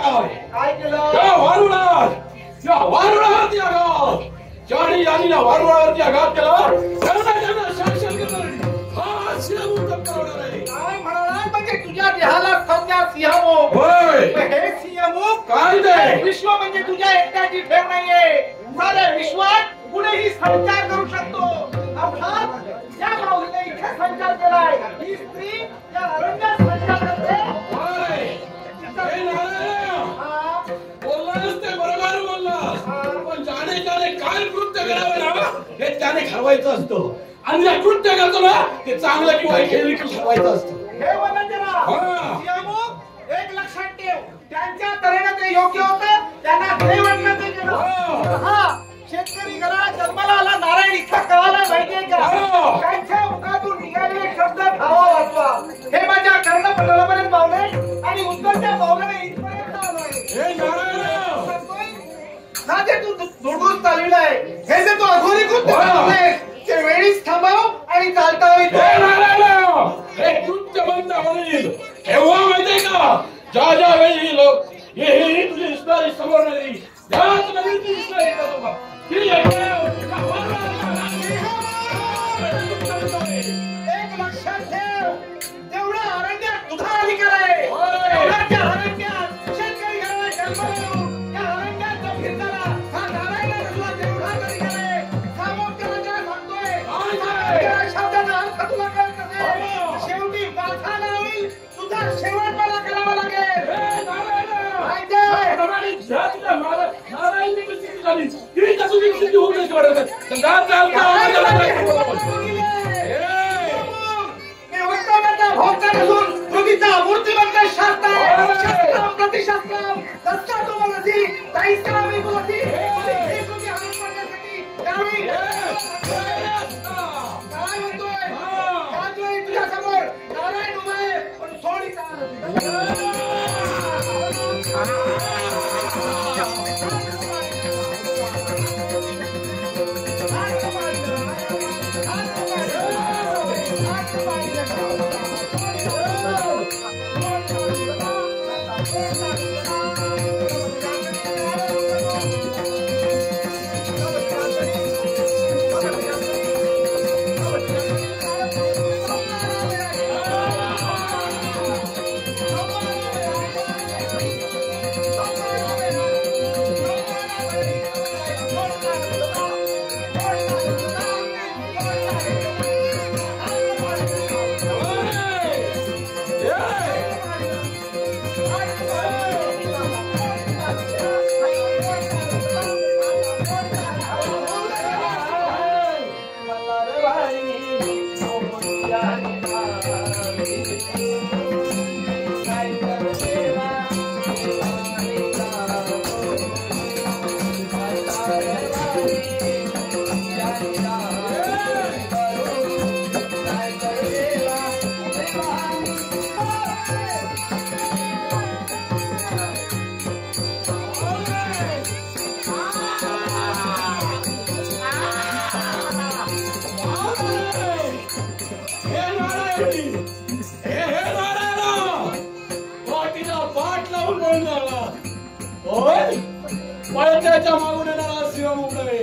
काय केलं? त्या वारुळावरती आघात, चारी यांनी वारुळावरती आघात केला. त्यांना शासन करणार हा सिंहमुख करणार आहे. काय म्हणाला? म्हणजे तुझ्या देहाला संज्ञा सिंहमुख. होय. हे सिंहमुख काय ते? विश्व म्हणजे तुझ्या एकट्याची ठेव नाहीये. साऱ्या विश्वात कुणीही संचार करू शकतो. अर्थात या माऊलीने इथे संचार केलाय. ही स्त्री या अरण्यात संचार करते. होय. हे नारायण, बोललास ते बरोबर बोललास. पण जाणे काय कृत्य करावे ना हे त्याने ठरवायचं असतं. आणि जे कृत्य करतो ना ते चांगलं किंवा वाईट ठरवायचं असतं. हे वनंजराव, सिंहमुख एक लक्षात ठेव. त्यांच्या तऱ्हेने ते योग्य होतं. त्यांना जे वाटलं ते केलं. हा, शेतकरी घरात जन्माला आला नारायण इतका कळाला माहितीये का? त्यांच्या मुखातून निघालेले शब्द धावा वाचवा. हे माझ्या कर्णपटलापर्यंत पावले आणि उत्तरच्या पावलाने इथपर्यंत आलोय. हे नारायण, ना जे तू दुडून चालविलाय, हे जे तू अघोरी कृत्य करतोयस, ते वेळीच थांबव आणि चालता होईल. हे नारायण, हे कृत्य बंद होईल केव्हा माहितीये का? ज्या वेळी लोक हे तुझी दिसणारी समोर नाही त्याच वेळी ती दिसणार येतात बाबा. एक लक्षात ठेव, तेवढ्या अरण्यात तुझा अधिकार आहे. तेवढ्या अरण्यात शेतकरी घराला जन्म देऊन त्या अरण्यात जो फिरणारा हा नारायणाचा तुला तेवढा अधिकार आहे. सामोपचाराच्या सांगतोय शब्दाचा अर्थ तुला कळत असेल. शेवटी माथा होईल तुझा शेवट मला करावा लागेल. मूर्तिमंत शास्त्र प्रतिशास्त्र दत्ता तो मनसी ताईस्ता मी बोलती हे तुझी हात मारण्यासाठी त्यावेळी काय म्हणतोय? काय तुझ्या समोर नारायण उभा आहे पण सोडीचा पळत्याच्या मागून येणारा सिंह मुकळे.